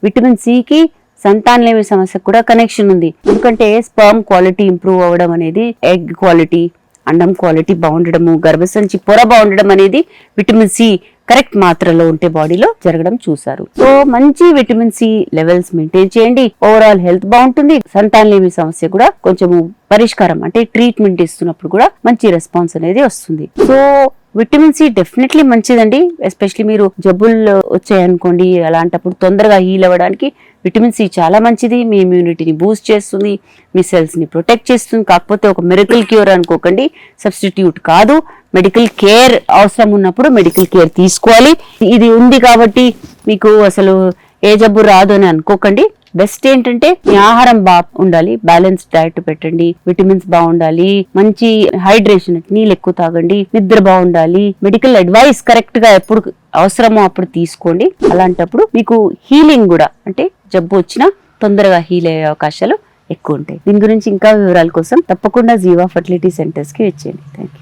Vitamin సికి సంతానలేమి సమస్యకు కూడా కనెక్షన్ ఉంది. ఎందుకంటే స్పర్మ్ క్వాలిటీ ఇంప్రూవ్ అవ్వడం అనేది, ఎగ్ క్వాలిటీ, అండం క్వాలిటీ బాగుండడము, గర్భసంచి పొర బాగుండడం అనేది విటమిన్ సి కరెక్ట్ మాత్రలో ఉంటే బాడీలో జరగడం చూసారు. సో మంచి విటమిన్ సి లెవెల్స్ మెయింటైన్ చేయండి, ఓవరాల్ హెల్త్ బాగుంటుంది. సంతానలేమి సమస్య కూడా కొంచెము పరిష్కారం, అంటే ట్రీట్మెంట్ ఇస్తున్నప్పుడు కూడా మంచి రెస్పాన్స్ అనేది వస్తుంది. సో విటమిన్ సి డెఫినెట్లీ మంచిదండి. ఎస్పెషల్లీ మీరు జబ్బులు వచ్చాయనుకోండి, అలాంటప్పుడు తొందరగా హీల్ అవ్వడానికి విటమిన్ సి చాలా మంచిది. మీ ఇమ్యూనిటీని బూస్ట్ చేస్తుంది, మీ సెల్స్ ని ప్రొటెక్ట్ చేస్తుంది. కాకపోతే ఒక మిరకల్ క్యూర్ అనుకోకండి, సబ్స్టిట్యూట్ కాదు. మెడికల్ కేర్ అవసరం ఉన్నప్పుడు మెడికల్ కేర్ తీసుకోవాలి. ఇది ఉంది కాబట్టి మీకు అసలు ఏ జబ్బు రాదు అని అనుకోకండి. బెస్ట్ ఏంటంటే మీ ఆహారం బాగా ఉండాలి, బ్యాలెన్స్డ్ డైట్ పెట్టండి, విటమిన్స్ బాగుండాలి, మంచి హైడ్రేషన్, నీళ్ళు ఎక్కువ తాగండి, నిద్ర బాగుండాలి, మెడికల్ అడ్వైస్ కరెక్ట్ గా ఎప్పుడు అవసరమో అప్పుడు తీసుకోండి. అలాంటప్పుడు మీకు హీలింగ్ కూడా, అంటే జబ్బు వచ్చినా తొందరగా హీల్ అయ్యే అవకాశాలు ఎక్కువ ఉంటాయి. దీని గురించి ఇంకా వివరాల కోసం తప్పకుండా జీవా ఫర్టిలిటీ సెంటర్స్ కి వచ్చేయండి. Thank you.